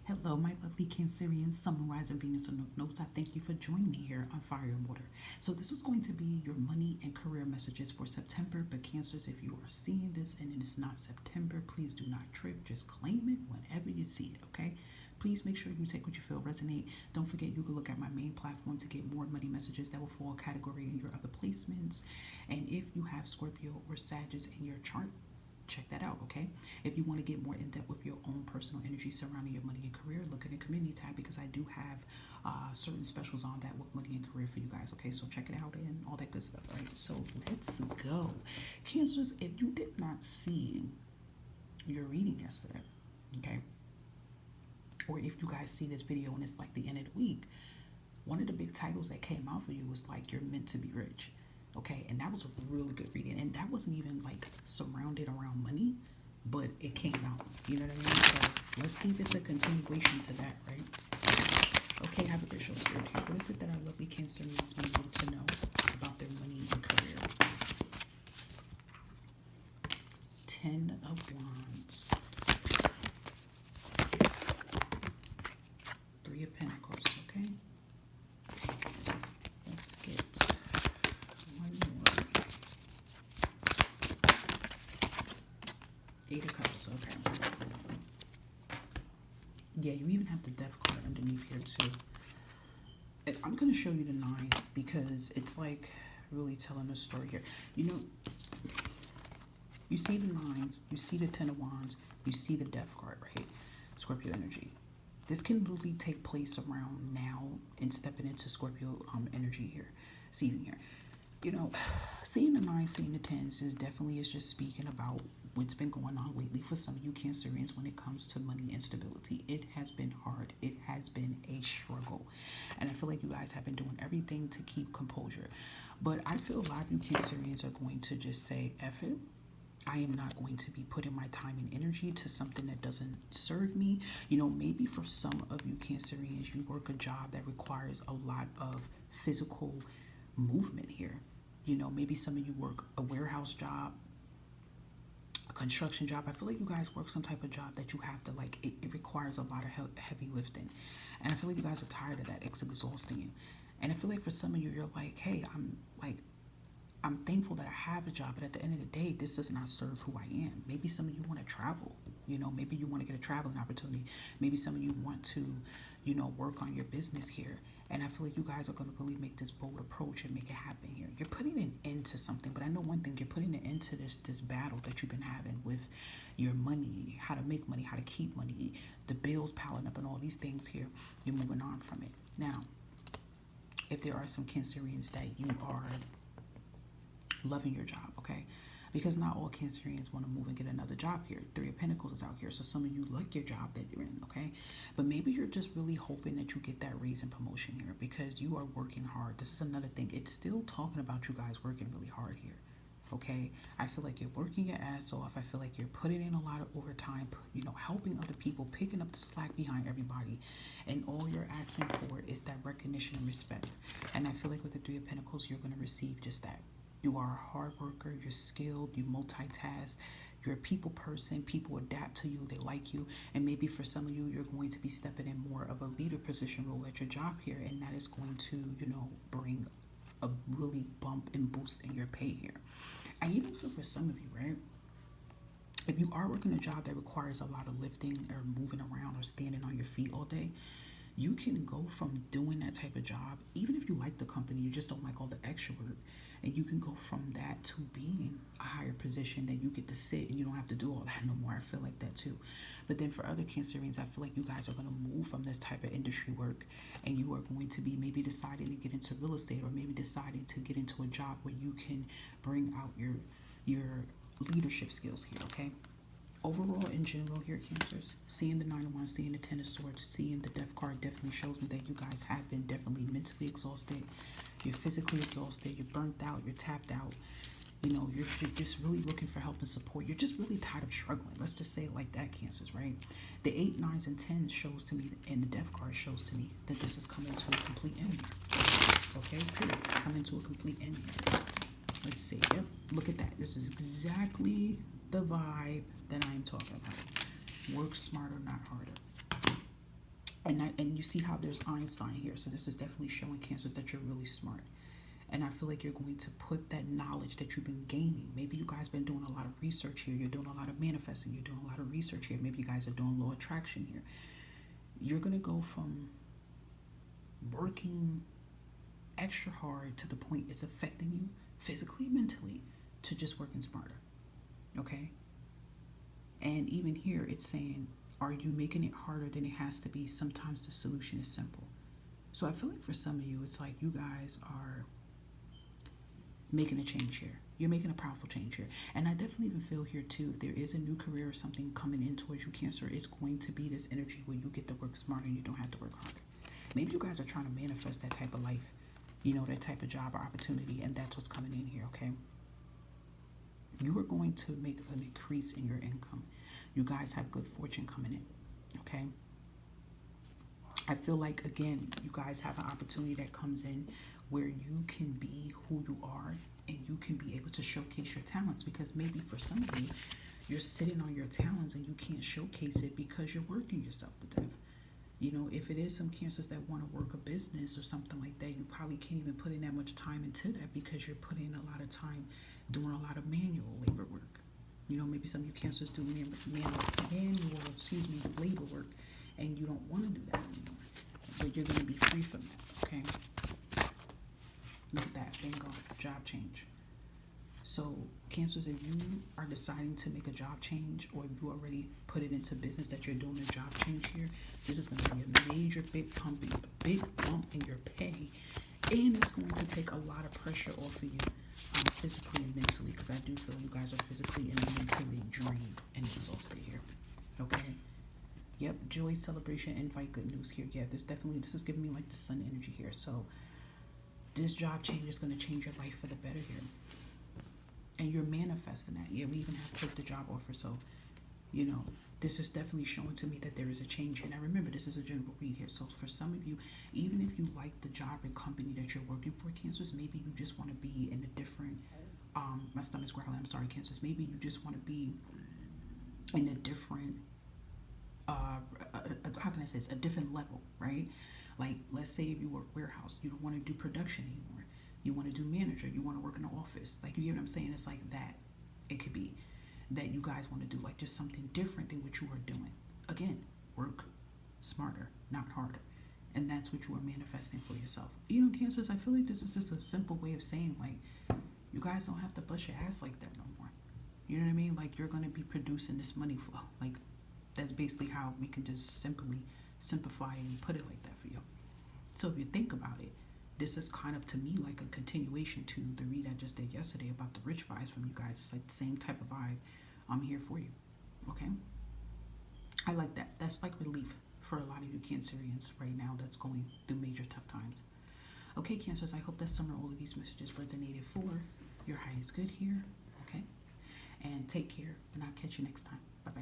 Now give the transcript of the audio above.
Hello, my lovely Cancerians, Sun, Rising Venus, and North Nodes. I thank you for joining me here on Fire and Water. So, this is going to be your money and career messages for September. But, Cancers, if you are seeing this and it is not September, please do not trip. Just claim it whenever you see it, okay? Please make sure you take what you feel resonate. Don't forget you can look at my main platform to get more money messages that will fall category in your other placements. And if you have Scorpio or Sagittarius in your chart, check that out, okay? If you want to get more in depth with your own personal energy surrounding your money and career, look at the community tab because I do have certain specials on that with money and career for you guys, okay? So check it out and all that good stuff, right? So let's go. Cancers, if you did not see your reading yesterday, okay? Or if you guys see this video and it's like the end of the week, one of the big titles that came out for you was like, you're meant to be rich. Okay, and that was a really good reading, and that wasn't even like surrounded around money, but it came out. You know what I mean? So let's see if it's a continuation to that, right? Okay, have a visual spirit here. What is it that our lovely Cancerians need to know about their money and career? 10 of Wands, 3 of Pentacles. Okay, let's get one more. 8 of Cups. Okay. Yeah, you even have the Death card underneath here too. I'm going to show you the 9 because it's like really telling a story here. You know, you see the 9s, you see the 10 of Wands, you see the Death card, right? Scorpio energy. This can literally take place around now and stepping into Scorpio energy here, season here. You know, seeing the 9, seeing the 10s is just speaking about what's been going on lately for some of you Cancerians when it comes to money and stability. It has been hard. It has been a struggle. And I feel like you guys have been doing everything to keep composure. But I feel a lot of you Cancerians are going to just say, F it. I am not going to be putting my time and energy to something that doesn't serve me. You know, maybe for some of you Cancerians, you work a job that requires a lot of physical movement here. You know, maybe some of you work a warehouse job, a construction job. I feel like you guys work some type of job that you have to like, it requires a lot of heavy lifting. And I feel like you guys are tired of that. It's exhausting you. And I feel like for some of you, you're like, hey, I'm thankful that I have a job, but at the end of the day, this does not serve who I am. Maybe some of you want to travel, you know, maybe you want to get a traveling opportunity. Maybe some of you want to, you know, work on your business here. And I feel like you guys are going to really make this bold approach and make it happen here. You're putting an end to something, but I know one thing, you're putting an end to this battle that you've been having with your money, how to make money, how to keep money, the bills piling up and all these things here. You're moving on from it. Now, if there are some Cancerians that you are loving your job, okay? Because not all Cancerians want to move and get another job here. 3 of Pentacles is out here, so some of you like your job that you're in, okay? But maybe you're just really hoping that you get that raise and promotion here because you are working hard. This is another thing. It's still talking about you guys working really hard here, okay? I feel like you're working your ass off. I feel like you're putting in a lot of overtime, you know, helping other people, picking up the slack behind everybody. And all you're asking for is that recognition and respect. And I feel like with the 3 of Pentacles, you're going to receive just that. You are a hard worker, you're skilled, you multitask, you're a people person, people adapt to you, they like you, and maybe for some of you, you're going to be stepping in more of a leader position role at your job here, and that is going to, you know, bring a really bump and boost in your pay here. I even feel for some of you, right? If you are working a job that requires a lot of lifting or moving around or standing on your feet all day, you can go from doing that type of job, even if you like the company, you just don't like all the extra work, and you can go from that to being a higher position that you get to sit and you don't have to do all that no more. I feel like that too. But then for other Cancerians, I feel like you guys are going to move from this type of industry work and you are going to be maybe deciding to get into real estate or maybe deciding to get into a job where you can bring out your leadership skills here, okay? Overall, in general here, Cancers, seeing the 9 of Wands, seeing the 10 of Swords, seeing the Death card definitely shows me that you guys have been definitely mentally exhausted. You're physically exhausted. You're burnt out. You're tapped out. You know, you're just really looking for help and support. You're just really tired of struggling. Let's just say it like that, Cancers, right? The 8, 9s, and 10s shows to me, and the Death card shows to me that this is coming to a complete end here. Okay, period. It's coming to a complete end here. Let's see. Yep, look at that. This is exactly the vibe that I'm talking about. Work smarter, not harder. And you see how there's Einstein here. So this is definitely showing Cancers that you're really smart. And I feel like you're going to put that knowledge that you've been gaining. Maybe you guys been doing a lot of research here. You're doing a lot of manifesting. You're doing a lot of research here. Maybe you guys are doing law of attraction here. You're going to go from working extra hard to the point it's affecting you physically, mentally, to just working smarter. Okay? And even here, it's saying, are you making it harder than it has to be? Sometimes the solution is simple. So I feel like for some of you, it's like you guys are making a change here. You're making a powerful change here. And I definitely even feel here too, if there is a new career or something coming in towards you, Cancer, it's going to be this energy where you get to work smarter and you don't have to work harder. Maybe you guys are trying to manifest that type of life, that type of job or opportunity, and that's what's coming in here, okay? You are going to make an increase in your income. You guys have good fortune coming in, okay? I feel like, again, you guys have an opportunity that comes in where you can be who you are and you can be able to showcase your talents, because maybe for some of you, you're sitting on your talents and you can't showcase it because you're working yourself to death. If it is some Cancers that want to work a business or something like that, you probably can't even put in that much time into that because you're putting a lot of time doing a lot of manual labor work. Maybe some of you Cancers do manual labor work, and you don't want to do that anymore. But you're going to be free from that, okay? Look at that, bingo, job change. So Cancers, if you are deciding to make a job change, or if you already put it into business that you're doing a job change here, this is going to be a major big bump in your pay, and it's going to take a lot of pressure off of you, physically and mentally, because I do feel you guys are physically and mentally drained and exhausted here. Okay. Yep, joy, celebration, invite good news here. Yeah, this is giving me like the sun energy here. So this job change is going to change your life for the better here. And you're manifesting that. Yeah, we even have to take the job offer. So, this is definitely showing to me that there is a change here. Now remember, this is a general read here. So for some of you, even if you like the job and company that you're working for, Cancers, maybe you just want to be in a different, my stomach's growling, I'm sorry, Cancers. Maybe you just want to be in a different, how can I say this, a different level, right? Like, let's say if you work warehouse, you don't want to do production anymore. You want to do manager. You want to work in the office. Like, you get what I'm saying? It's like that. It could be that you guys want to do like just something different than what you are doing. Again, work smarter, not harder. And that's what you are manifesting for yourself. Cancers, I feel like this is just a simple way of saying, like, you guys don't have to bust your ass like that no more. You know what I mean? Like, you're going to be producing this money flow. Like, that's basically how we can just simply simplify and put it like that for you. So if you think about it, this is kind of, to me, like a continuation to the read I just did yesterday about the rich vibes from you guys. It's like the same type of vibe. I'm here for you. Okay? I like that. That's like relief for a lot of you Cancerians right now that's going through major tough times. Okay, Cancers, I hope that summer all of these messages resonated for your highest good here. Okay? And take care, and I'll catch you next time. Bye-bye.